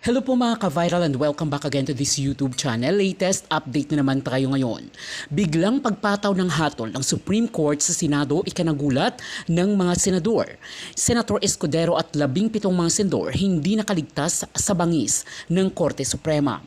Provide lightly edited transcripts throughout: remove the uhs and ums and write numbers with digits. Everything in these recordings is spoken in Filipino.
Hello po mga ka-viral and welcome back again to this YouTube channel. Latest update na naman tayo ngayon. Biglang pagpataw ng hatol ng Supreme Court sa Senado ikinagulat ng mga senador. Senator Escudero at 17 mga senador hindi nakaligtas sa bangis ng Korte Suprema.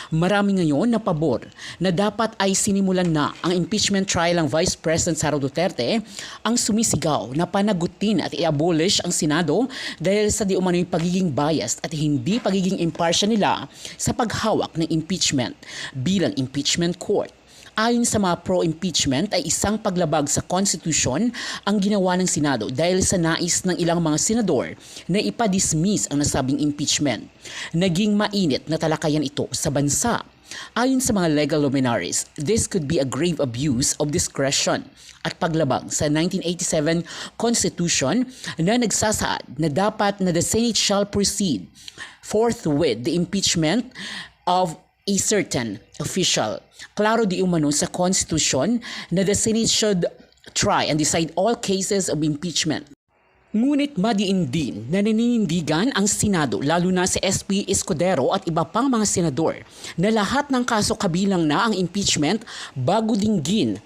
Marami ngayon na pabor na dapat ay sinimulan na ang impeachment trial ng Vice President Sara Duterte, ang sumisigaw na panagutin at i-abolish ang Senado dahil sa di umano'y pagiging biased at hindi pagiging impartial nila sa paghawak ng impeachment bilang impeachment court. Ayon sa mga pro-impeachment ay isang paglabag sa konstitusyon ang ginawa ng Senado dahil sa nais ng ilang mga senador na ipadismiss ang nasabing impeachment. Naging mainit na talakayan ito sa bansa. Ayon sa mga legal luminaries, this could be a grave abuse of discretion at paglabag sa 1987 Constitution na nagsasaad na dapat na the Senate shall proceed forthwith the impeachment of a certain official. Klaro di umano sa Constitution na the Senate should try and decide all cases of impeachment. Ngunit madiin din na naninindigan ang Senado lalo na si SP Escudero at iba pang mga senador na lahat ng kaso kabilang na ang impeachment bago dinggin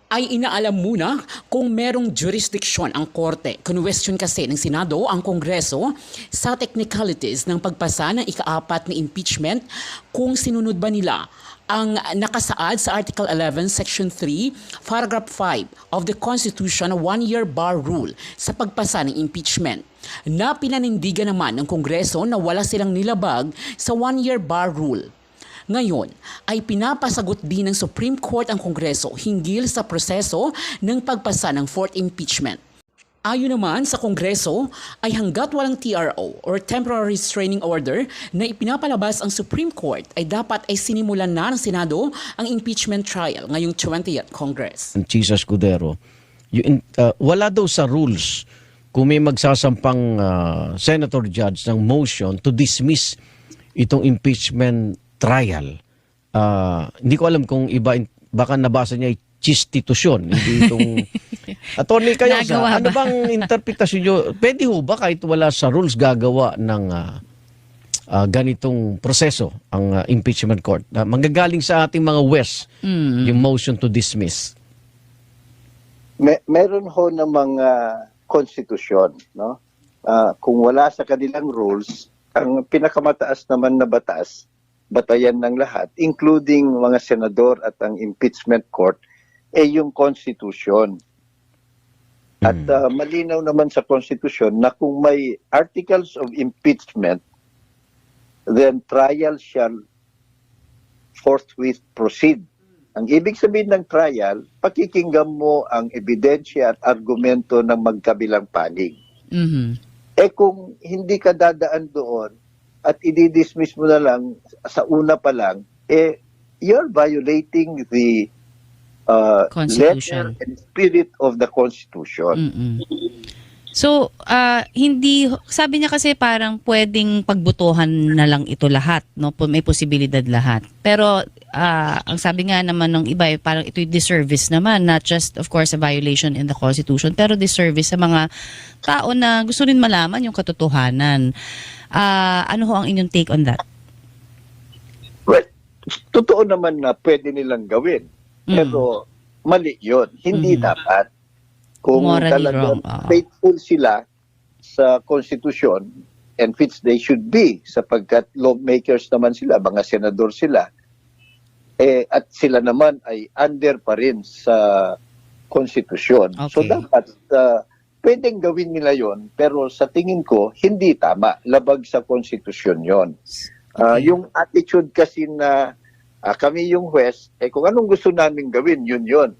ay inaalam muna kung merong jurisdiction ang korte. Kinwestiyon kasi ng Senado ang Kongreso sa technicalities ng pagpasa ng ika-4 na impeachment kung sinunod ba nila ang nakasaad sa Article 11, Section 3, Paragraph 5 of the Constitution na one-year bar rule sa pagpasa ng impeachment. Na pinanindigan naman ng Kongreso na wala silang nilabag sa one-year bar rule. Ngayon ay pinapasagot din ng Supreme Court ang Kongreso hinggil sa proseso ng pagpasa ng fourth impeachment. Ayon naman sa Kongreso ay hanggat walang TRO or Temporary Restraining Order na ipinapalabas ang Supreme Court ay dapat ay sinimulan na ng Senado ang impeachment trial ngayong 20th Congress. Jesus Escudero, wala daw sa rules kung may magsasampang senator judge ng motion to dismiss itong impeachment trial. Hindi ko alam kung iba, baka nabasa niya ay chistitusyon. Hindi itong Attorney Cayosa, ano bang interpretasyon nyo? Pwede ho ba kahit wala sa rules gagawa ng ganitong proseso ang impeachment court? Manggagaling sa ating mga West, yung motion to dismiss. Meron ho ng mga konstitusyon, no? Kung wala sa kanilang rules, ang pinakamataas naman na batas, batayan ng lahat, including mga senador at ang impeachment court, yung konstitusyon. At malinaw naman sa konstitusyon na kung may articles of impeachment, then trial shall forthwith proceed. Ang ibig sabihin ng trial, pakikinggan mo ang ebidensya at argumento ng magkabilang panig. Kung hindi ka dadaan doon at i-dismiss mo na lang sa una pa lang, you're violating the letter and spirit of the Constitution. So, hindi, sabi niya kasi parang pwedeng pagbutuhan na lang ito lahat, no? May posibilidad lahat. Pero, ang sabi nga naman ng iba, parang ito'y disservice naman, not just, of course, a violation in the Constitution, pero disservice sa mga tao na gusto rin malaman yung katotohanan. Ano ho ang inyong take on that? Well, totoo naman na pwede nilang gawin. Pero mali yun. Hindi dapat. Kung talagang faithful sila sa konstitusyon, and which they should be, sapagkat lawmakers naman sila, mga senador sila, at sila naman ay under pa rin sa konstitusyon. Okay. So dapat pwedeng gawin nila yon, pero sa tingin ko, hindi tama. Labag sa konstitusyon yon. Yung attitude kasi na kami yung West, kung anong gusto namin gawin, yun.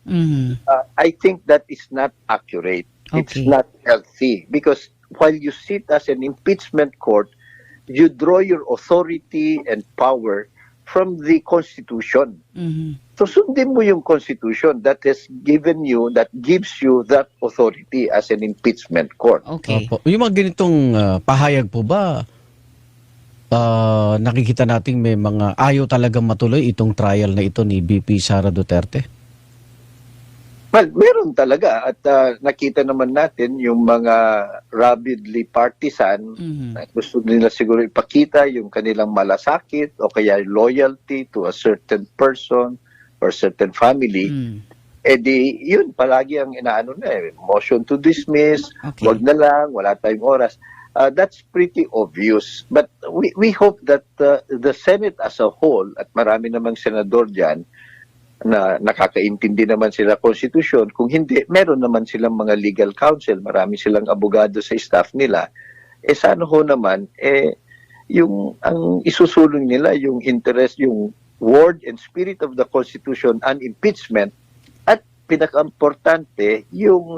I think that is not accurate. Okay. It's not healthy. Because while you sit as an impeachment court, you draw your authority and power from the Constitution. So sundin mo yung Constitution that has given you, that gives you that authority as an impeachment court. Okay. Yung mga ganitong pahayag po ba, nakikita nating may mga ayaw talagang matuloy itong trial na ito ni VP Sara Duterte? Well, meron talaga at nakita naman natin yung mga rabidly partisan na gusto nila siguro ipakita yung kanilang malasakit o kaya loyalty to a certain person or certain family. Eh di, yun palagi ang inaano na motion to dismiss, Okay. wag na lang, wala tayong oras. That's pretty obvious. But we hope that the Senate as a whole, at marami namang senador dyan, na nakakaintindi naman sila konstitusyon. Kung hindi, meron naman silang mga legal counsel, marami silang abogado sa staff nila. Sana ho naman, yung ang isusulong nila, yung interest, yung word and spirit of the Constitution and impeachment, at pinaka-importante, yung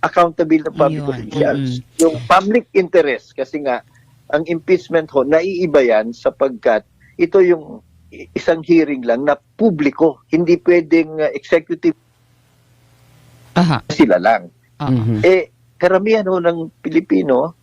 accountable ng public Ayun. officials. Yung public interest, kasi nga, ang impeachment ho, naiiba yan sapagkat ito yung isang hearing lang na publiko, hindi pwedeng executive sila lang. Karamihan ho ng Pilipino,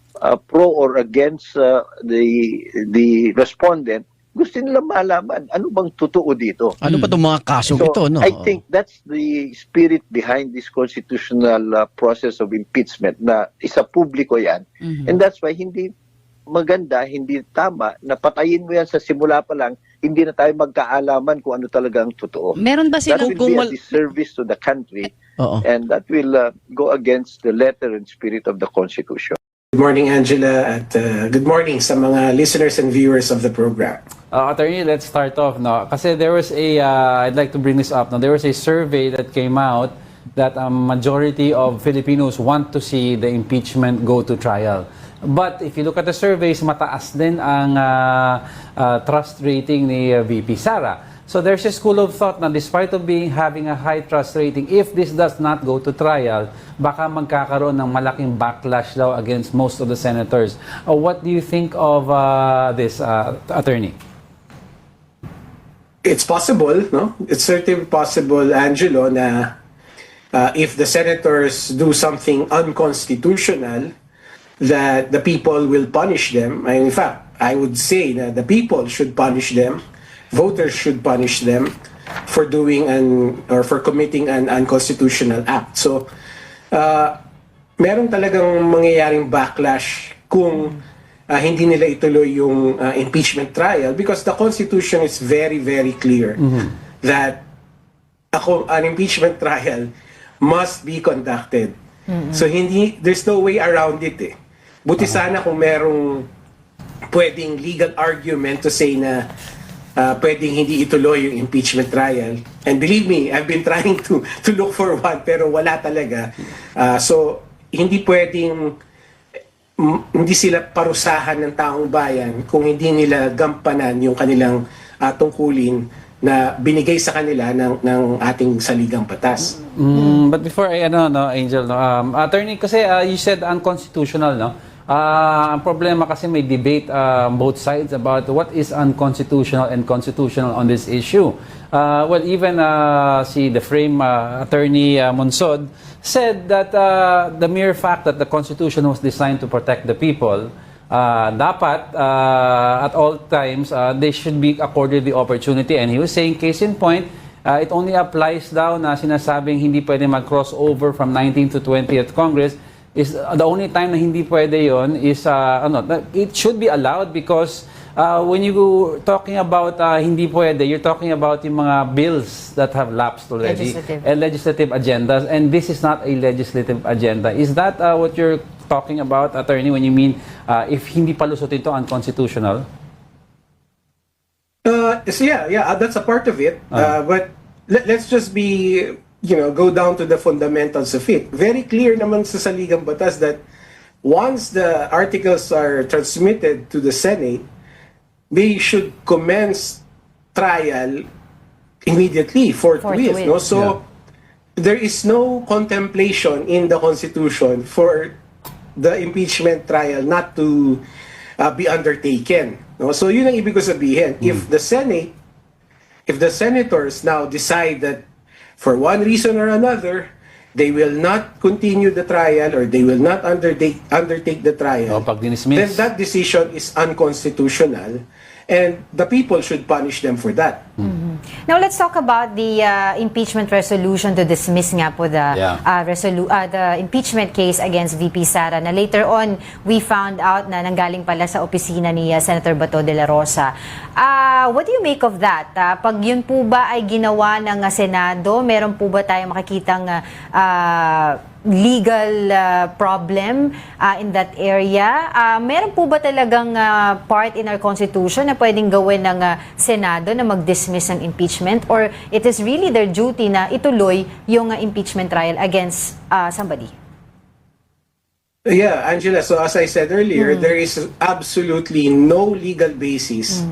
pro or against the respondent, gusto nila malaman ano bang totoo dito. Ano ba itong mga kasong So, ito? No? I think that's the spirit behind this constitutional process of impeachment na isa publiko yan. And that's why hindi maganda, hindi tama na patayin mo yan sa simula pa lang, hindi na tayo magkaalaman kung ano talaga ang totoo. Meron ba That silang will be a disservice to the country Oo. and that will go against the letter and spirit of the Constitution. Good morning, Angela, at good morning sa mga listeners and viewers of the program. Attorney, let's start off. No? Kasi there was a, I'd like to bring this up. No? There was a survey that came out that a majority of Filipinos want to see the impeachment go to trial. But if you look at the surveys, mataas din ang trust rating ni VP Sara. So there's a school of thought na despite of having a high trust rating, if this does not go to trial, baka magkakaroon ng malaking backlash daw against most of the senators. What do you think of this, Attorney? It's possible, no? It's certainly possible, Angelo, na if the senators do something unconstitutional, that the people will punish them. In fact, I would say that the people should punish them. Voters should punish them for doing or for committing an unconstitutional act. So, meron talagang mangyayaring backlash kung hindi nila ituloy yung impeachment trial because the Constitution is very, very clear that an impeachment trial must be conducted. So, there's no way around it eh. Buti sana kung merong pwedeng legal argument to say na pwedeng hindi ituloy yung impeachment trial. And believe me, I've been trying to look for one pero wala talaga. So, hindi pwedeng hindi sila parusahan ng taong bayan kung hindi nila gampanan yung kanilang tungkulin na binigay sa kanila ng ating saligang batas. But before I Angel, Attorney, kasi you said unconstitutional, no? Ang problema kasi may debate both sides about what is unconstitutional and constitutional on this issue. Well, even the frame Attorney Monsod said that the mere fact that the Constitution was designed to protect the people, dapat at all times they should be accorded the opportunity. And he was saying, case in point, it only applies daw na sinasabing hindi pwede mag-crossover from 19th to 20th Congress. Is the only time na hindi pwede yon is it should be allowed because when you talking about hindi pwede, you're talking about yung mga bills that have lapsed already and legislative agendas, and this is not a legislative agenda. Is that what you're talking about, Attorney, when you mean if hindi palusot ito unconstitutional? So that's a part of it. But let's just be go down to the fundamentals of it. Very clear naman sa saligang batas that once the articles are transmitted to the Senate, they should commence trial immediately, forthwith. No? So there is no contemplation in the Constitution for the impeachment trial not to be undertaken. No? So yun ang ibig ko sabihin. If the senators now decide that for one reason or another, they will not continue the trial or they will not undertake the trial, pag dinismiss, then that decision is unconstitutional and the people should punish them for that. Now let's talk about the impeachment resolution to dismiss nga po the the impeachment case against VP Sara, na later on we found out na nanggaling pala sa opisina ni Senator Bato de la Rosa. What do you make of that? Pag yun po ba ay ginawa ng Senado, meron po ba tayong makikitang legal problem in that area? Meron po ba talagang part in our Constitution na pwedeng gawin ng Senado na mag-dismiss ng impeachment, or it is really their duty na ituloy yung impeachment trial against somebody? Yeah, Angela, so as I said earlier, there is absolutely no legal basis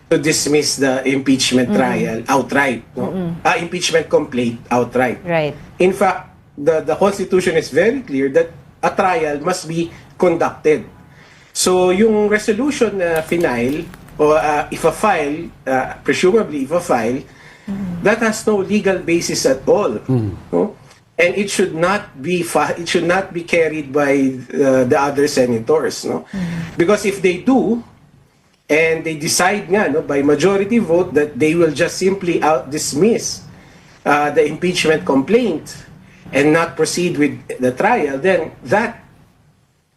to dismiss the impeachment trial outright. No? Impeachment complaint outright. Right. In fact, the Constitution is very clear that a trial must be conducted. So yung resolution na final, or if a file, presumably if a file, that has no legal basis at all. No? And it should not be carried by the other senators, no? Because if they do, and they decide nga, no, by majority vote that they will just simply dismiss the impeachment complaint and not proceed with the trial, then that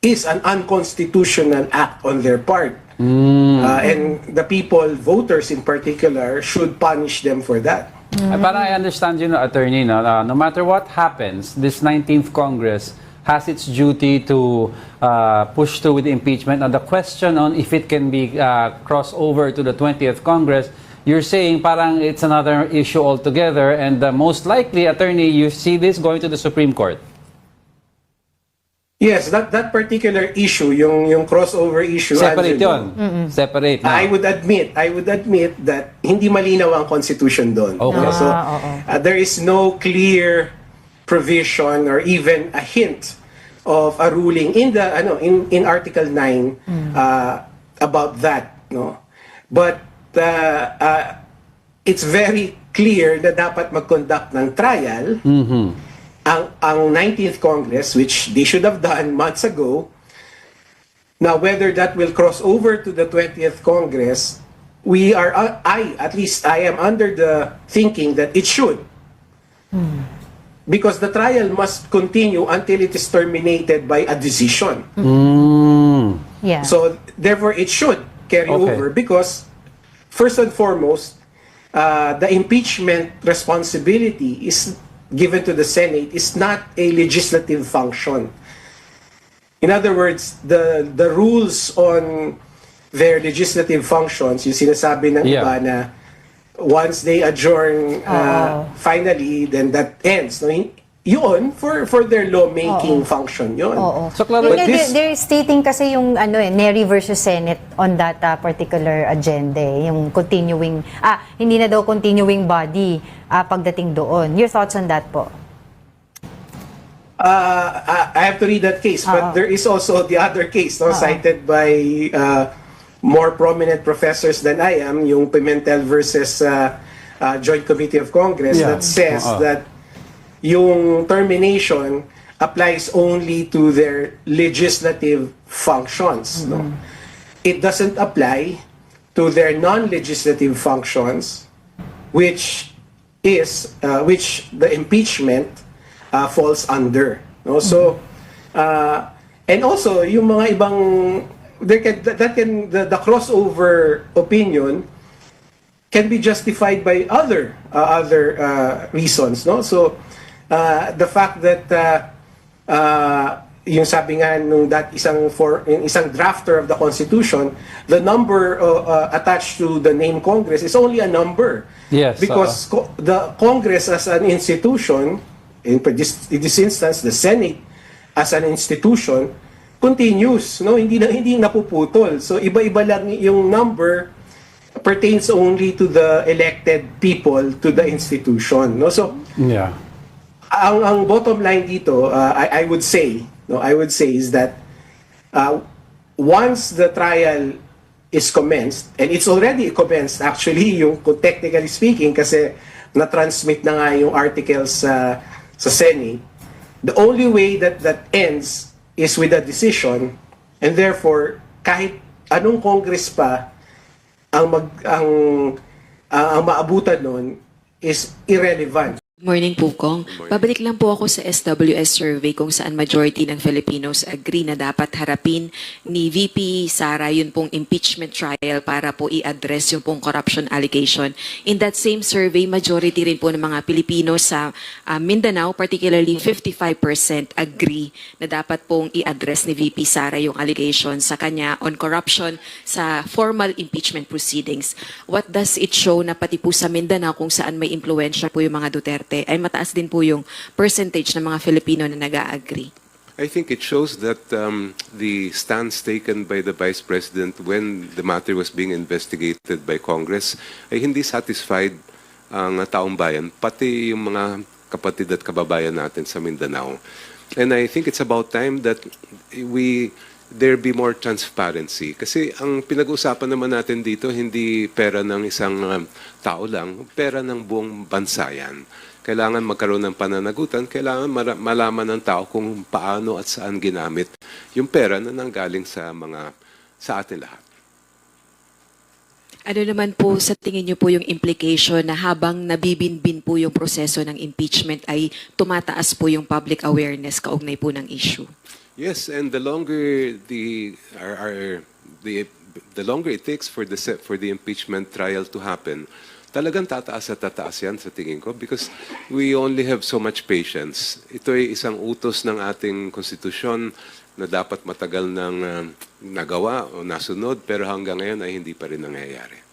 is an unconstitutional act on their part. And the people, voters in particular, should punish them for that. Para I understand you, attorney, no matter what happens, this 19th Congress has its duty to push through with the impeachment. And the question on if it can be crossed over to the 20th Congress, you're saying parang it's another issue altogether, and most likely, attorney, you see this going to the Supreme Court. Yes, that particular issue, yung crossover issue, Separate Angelo, yun. Separate. I would admit that hindi malinaw ang Constitution doon. Okay. So there is no clear provision or even a hint of a ruling in the in Article 9 about that, no. But it's very clear na dapat mag-conduct ng trial ang 19th Congress, which they should have done months ago. Now, whether that will cross over to the 20th Congress, at least I am under the thinking that it should. Because the trial must continue until it is terminated by a decision. Yeah. So, therefore, it should carry over because, first and foremost, the impeachment responsibility is given to the Senate is not a legislative function. In other words, the rules on their legislative functions, yung sinasabi ng iba na once they adjourn finally, then that ends. No? Yun, for their lawmaking function, yun. So, klaro, They're stating kasi yung Neri versus Senate on that particular agenda, yung continuing, hindi na daw continuing body pagdating doon. Your thoughts on that po? I have to read that case, but there is also the other case cited by more prominent professors than I am, yung Pimentel versus Joint Committee of Congress, that says that yung termination applies only to their legislative functions. No? It doesn't apply to their non-legislative functions, which the impeachment falls under. No? So, and also yung mga ibang the crossover opinion can be justified by other reasons. No, so. The fact that yung sabi nga nung isang drafter of the Constitution, the number attached to the name Congress is only a number. Yes, because the Congress as an institution, in this instance, the Senate as an institution, continues, no, hindi napuputol. So iba-iba lang yung number pertains only to the elected people, to the institution. No, so ang bottom line dito, I would say is that once the trial is commenced, and it's already commenced actually, yung technically speaking, kasi na-transmit na nga yung articles sa Senate, the only way that ends is with a decision, and therefore kahit anong Congress pa ang ang maabutan nun is irrelevant. Morning po, Kong. Pabalik lang po ako sa SWS survey kung saan majority ng Filipinos agree na dapat harapin ni VP Sara yun pong impeachment trial para po i-address yung pong corruption allegation. In that same survey, majority rin po ng mga Pilipino sa Mindanao, particularly 55% agree na dapat pong i-address ni VP Sara yung allegation sa kanya on corruption sa formal impeachment proceedings. What does it show na pati po sa Mindanao kung saan may impluensya po yung mga Duterte ay mataas din po yung percentage ng mga Filipino na nag-agree? I think it shows that the stance taken by the Vice President when the matter was being investigated by Congress ay hindi satisfied ang taong bayan, pati yung mga kapatid at kababayan natin sa Mindanao. And I think it's about time that there be more transparency. Kasi ang pinag-uusapan naman natin dito, hindi pera ng isang tao lang, pera ng buong bansa yan. Kailangan magkaroon ng pananagutan, kailangan malaman ng tao kung paano at saan ginamit yung pera na nanggaling sa atin lahat. Ano naman po sa tingin niyo po yung implication na habang nabibinbin po yung proseso ng impeachment ay tumataas po yung public awareness kaugnay po ng issue? Yes, and the longer the longer it takes for the impeachment trial to happen, talagang tataas at tataas yan sa tingin ko because we only have so much patience. Ito ay isang utos ng ating konstitusyon na dapat matagal nang nagawa o nasunod pero hanggang ngayon ay hindi pa rin nangyayari.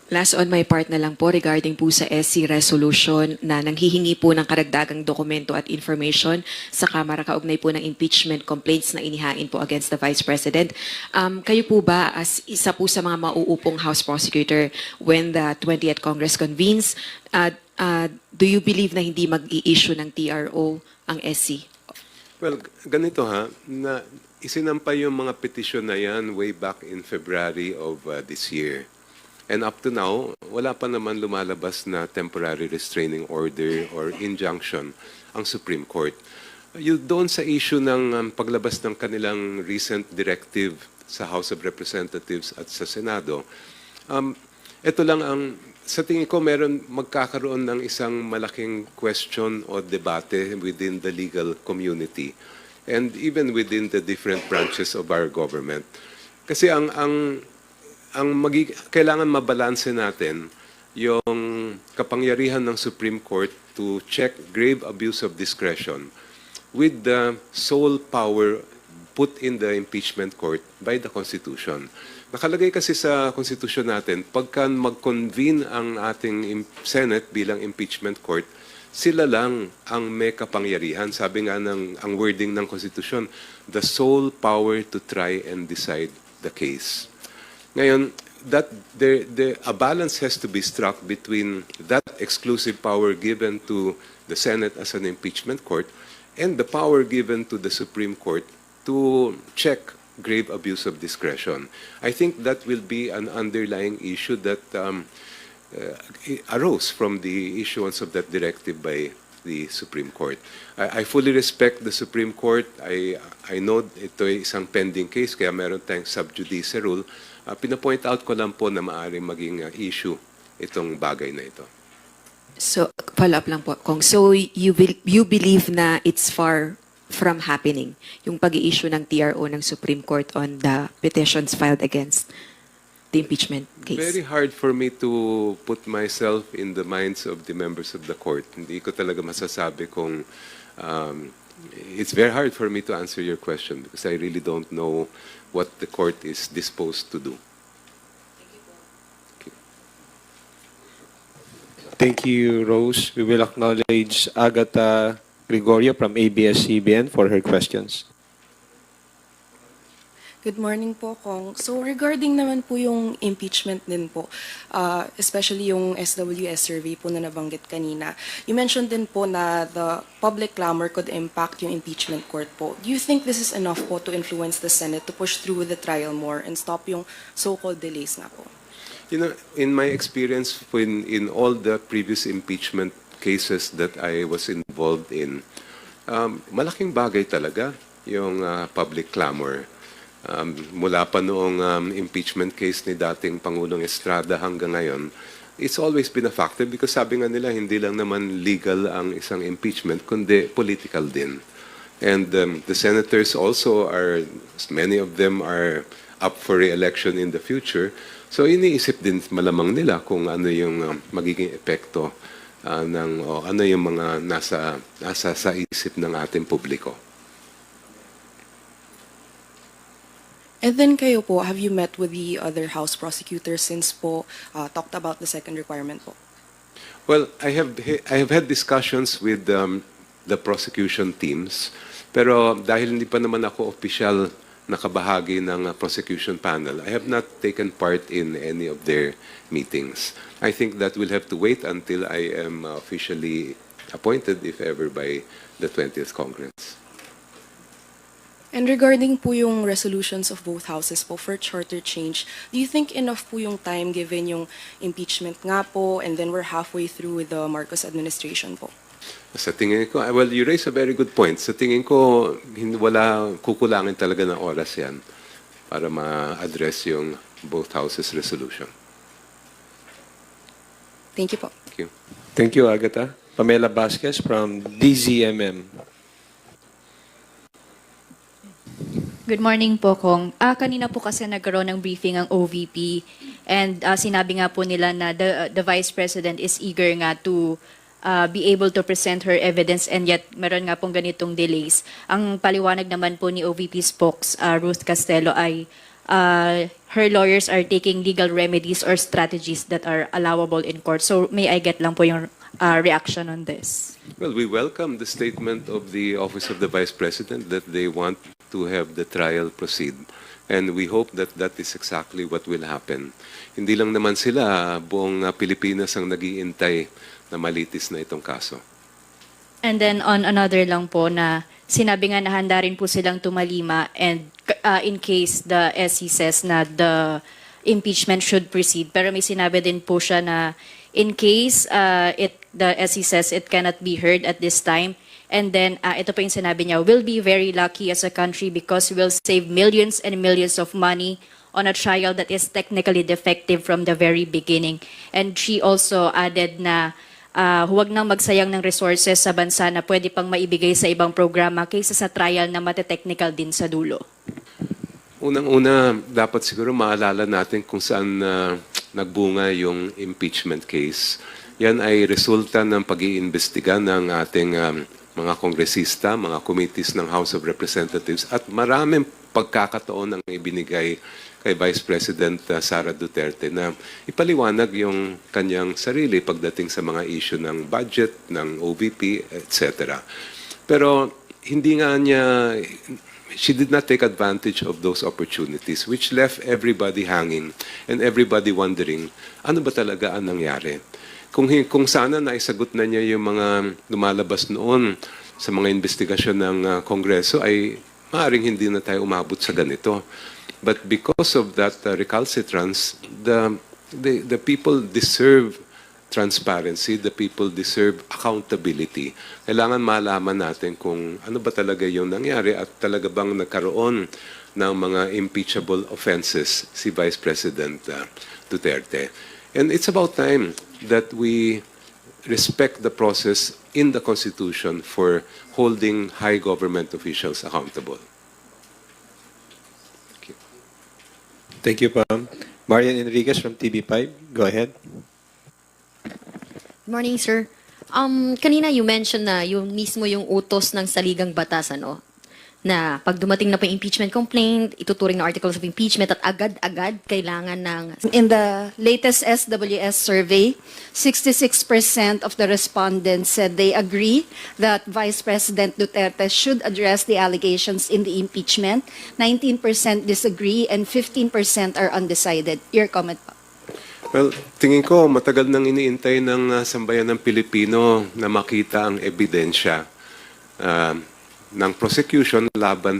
Last on my part na lang po regarding po sa SC resolution na nanghihingi po ng karagdagang dokumento at information sa Kamara kaugnay po ng impeachment complaints na inihain po against the Vice President. Kayo po ba as isa po sa mga mauupong House Prosecutor when the 20th Congress convenes, do you believe na hindi mag-i-issue ng TRO ang SC? Well, ganito na isinampay yung mga petisyon na yan way back in February of this year. And up to now, wala pa naman lumalabas na temporary restraining order or injunction ang Supreme Court. Doon sa issue ng paglabas ng kanilang recent directive sa House of Representatives at sa Senado, ito lang sa tingin ko magkakaroon ng isang malaking question o debate within the legal community and even within the different branches of our government. Kasi kailangan mabalanse natin yung kapangyarihan ng Supreme Court to check grave abuse of discretion with the sole power put in the impeachment court by the Constitution. Nakalagay kasi sa Constitution natin, pagka mag-convene ang ating Senate bilang impeachment court, sila lang ang may kapangyarihan. Sabi nga ang wording ng Constitution, the sole power to try and decide the case. Ngayon, a balance has to be struck between that exclusive power given to the Senate as an impeachment court and the power given to the Supreme Court to check grave abuse of discretion. I think that will be an underlying issue that arose from the issuance of that directive by the Supreme Court. I fully respect the Supreme Court. I know ito ay isang pending case kaya meron tayong sub judice rule. Pinapoint out ko lang po na maaaring maging issue itong bagay na ito. So, follow up lang po, Kong. So, you believe na it's far from happening, yung pag-i-issue ng TRO ng Supreme Court on the petitions filed against the impeachment case? Very hard for me to put myself in the minds of the members of the court. Hindi ko talaga masasabi kung it's very hard for me to answer your question because I really don't know what the court is disposed to do. Thank you, Rose. We will acknowledge Agatha Gregorio from ABS-CBN for her questions. Good morning po, Kong. So regarding naman po yung impeachment din po, especially yung SWS survey po na nabanggit kanina, you mentioned din po na the public clamor could impact yung impeachment court po. Do you think this is enough po to influence the Senate to push through the trial more and stop yung so-called delays nga po? You know, in my experience in all the previous impeachment cases that I was involved in, malaking bagay talaga yung public clamor. mula pa noong impeachment case ni dating Pangulong Estrada hanggang ngayon, it's always been a factor because sabi nga nila, hindi lang naman legal ang isang impeachment, kundi political din. And the senators also are, many of them are up for re-election in the future. So iniisip din malamang nila kung ano yung magiging epekto o ano yung mga nasa sa isip ng ating publiko. And then kayo po, have you met with the other House prosecutors since po talked about the second requirement po? Well, I have had discussions with the prosecution teams, pero dahil hindi pa naman ako official nakabahagi ng prosecution panel, I have not taken part in any of their meetings. I think that will have to wait until I am officially appointed, if ever, by the 20th Congress. And regarding po yung resolutions of both houses po for charter change, do you think enough po yung time given yung impeachment nga po and then we're halfway through with the Marcos administration po? Sa tingin ko, well, you raise a very good point. Sa tingin ko, wala kukulangin talaga ng oras yan para ma-address yung both houses resolution. Thank you po. Thank you. Thank you, Agatha. Pamela Vasquez from DZMM. Good morning po, Kong. Kanina po kasi nagkaroon ng briefing ang OVP and sinabi nga po nila na the Vice President is eager nga to be able to present her evidence and yet meron nga pong ganitong delays. Ang paliwanag naman po ni OVP spokes Ruth Castelo ay her lawyers are taking legal remedies or strategies that are allowable in court. So may I get lang po yung reaction on this? Well, we welcome the statement of the Office of the Vice President that they want to have the trial proceed. And we hope that that is exactly what will happen. Hindi lang naman sila, buong Pilipinas ang nag-iintay na malitis na itong kaso. And then on another lang po na sinabi nga na handa rin po silang tumalima and in case the SC says na the impeachment should proceed. Pero may sinabi din po siya na in case the SC says it cannot be heard at this time. And then, ito po yung sinabi niya, we'll be very lucky as a country because we'll save millions and millions of money on a trial that is technically defective from the very beginning. And she also added na huwag nang magsayang ng resources sa bansa na pwede pang maibigay sa ibang programa kaysa sa trial na mate-technical din sa dulo. Unang-una, dapat siguro maalala natin kung saan nagbunga yung impeachment case. Yan ay resulta ng pag-iimbestiga ng ating mga kongresista, mga committees ng House of Representatives at maraming pagkakataon ang ibinigay kay Vice President Sara Duterte na ipaliwanag yung kanyang sarili pagdating sa mga issue ng budget, ng OVP, etc. Pero hindi nga niya, she did not take advantage of those opportunities which left everybody hanging and everybody wondering, ano ba talaga ang nangyari? Kung sana naisagot na niya yung mga lumalabas noon sa mga investigasyon ng Kongreso ay maaaring hindi na tayo umabot sa ganito. But because of that recalcitrance, the people deserve transparency, the people deserve accountability. Kailangan malaman natin kung ano ba talaga yung nangyari at talaga bang nagkaroon ng mga impeachable offenses si Vice President Duterte. And it's about time that we respect the process in the Constitution for holding high government officials accountable. Thank you. Thank you, Pam. Marian Enriquez from TV5. Go ahead. Good morning, sir. Kanina you mentioned na yung mismo yung utos ng saligang batas, ano? Na pag dumating na po yung impeachment complaint, ituturing na articles of impeachment at agad-agad kailangan ng... In the latest SWS survey, 66% of the respondents said they agree that Vice President Duterte should address the allegations in the impeachment. 19% disagree and 15% are undecided. Your comment po. Well, tingin ko matagal nang iniintay ng sambayan ng Pilipino na makita ang ebidensya ng prosecution laban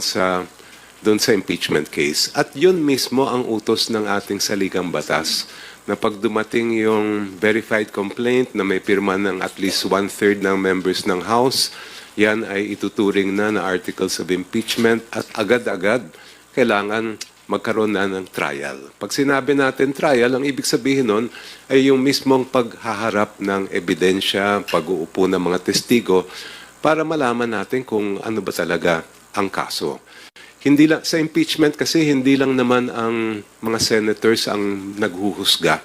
doon sa impeachment case. At yun mismo ang utos ng ating saligang batas na pag dumating yung verified complaint na may pirma ng at least 1/3 ng members ng House, yan ay ituturing na articles of impeachment at agad-agad kailangan magkaroon na ng trial. Pag sinabi natin trial, ang ibig sabihin nun ay yung mismong paghaharap ng ebidensya, pag-uupo ng mga testigo, para malaman natin kung ano ba talaga ang kaso. Hindi lang, sa impeachment kasi hindi lang naman ang mga senators ang naghuhusga.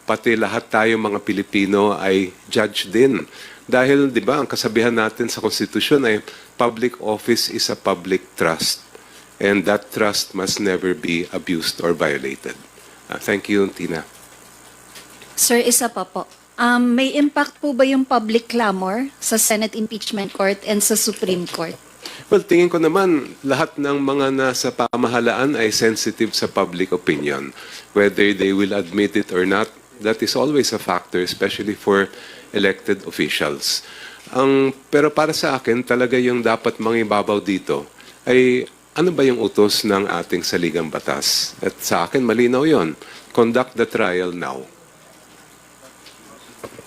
Pati lahat tayo mga Pilipino ay judge din. Dahil, di ba, ang kasabihan natin sa konstitusyon ay public office is a public trust. And that trust must never be abused or violated. Thank you, Tina. Sir, isa pa po. May impact po ba yung public clamor sa Senate Impeachment Court and sa Supreme Court? Well, tingin ko naman, lahat ng mga nasa pamahalaan ay sensitive sa public opinion. Whether they will admit it or not, that is always a factor, especially for elected officials. Pero para sa akin, talaga yung dapat mangibabaw dito ay ano ba yung utos ng ating saligang batas? At sa akin, malinaw yon. Conduct the trial now.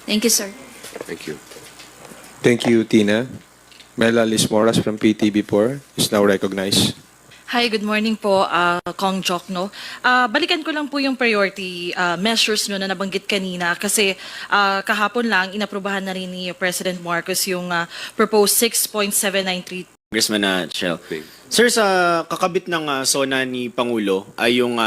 Thank you, sir. Thank you. Thank you, Tina. Mela Lismoras from PTV4 is now recognized. Hi, good morning po, Kong Jock, no? Balikan ko lang po yung priority measures no na nabanggit kanina kasi kahapon lang inaprubahan na rin ni President Marcos yung proposed 6.793 Congressman Shell. Sir, sa kakabit ng SONA ni Pangulo ay yung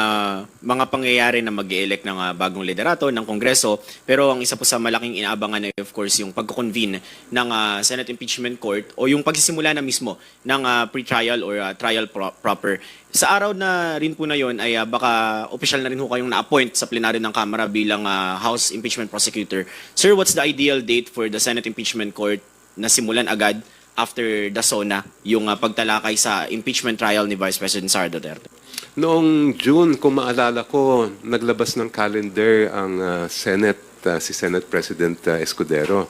mga pangyayari na mag-elect ng bagong liderato ng Kongreso. Pero ang isa po sa malaking inaabangan ay of course yung pagko-convene ng Senate Impeachment Court o yung pagsisimula na mismo ng pre-trial or trial proper. Sa araw na rin po na yon ay baka official na rin po kayong na-appoint sa plenaryo ng Kamara bilang House Impeachment Prosecutor. Sir, what's the ideal date for the Senate Impeachment Court na simulan agad after the SONA, yung pagtalakay sa impeachment trial ni Vice President Sara Duterte? Noong June, kung maalala ko, naglabas ng calendar ang Senate, si Senate President Escudero.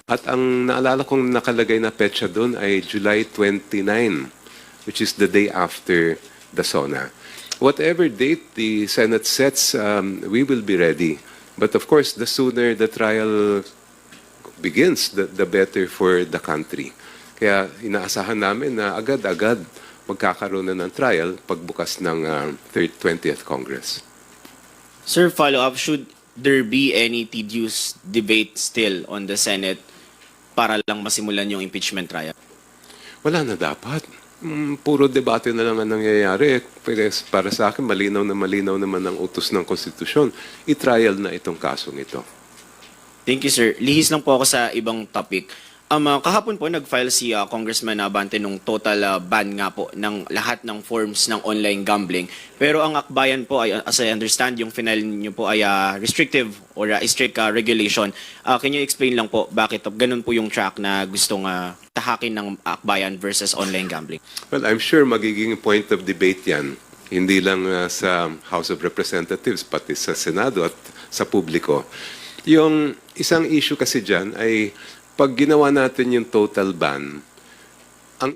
At ang naalala kong nakalagay na petsa doon ay July 29, which is the day after the SONA. Whatever date the Senate sets, we will be ready. But of course, the sooner the trial begins, the better for the country. Kaya inaasahan namin na agad-agad magkakaroon na ng trial pagbukas ng 20th Congress. Sir, follow-up, should there be any tedious debate still on the Senate para lang masimulan yung impeachment trial? Wala na dapat. Puro debate na lang ang nangyayari. Pero para sa akin, malinaw naman ang utos ng konstitusyon. I-trial na itong kasong ito. Thank you, sir. Lihis lang po ako sa ibang topic. Kahapon po nag-file si Congressman Abante nung total ban nga po ng lahat ng forms ng online gambling. Pero ang akbayan po ay, as I understand, yung final niyo po ay restrictive or strict regulation. Can you explain lang po bakit ganun po yung track na gustong tahakin ng akbayan versus online gambling? Well, I'm sure magiging point of debate yan. Hindi lang sa House of Representatives, pati sa Senado at sa publiko. Yung isang issue kasi dyan ay pag ginawa natin yung total ban,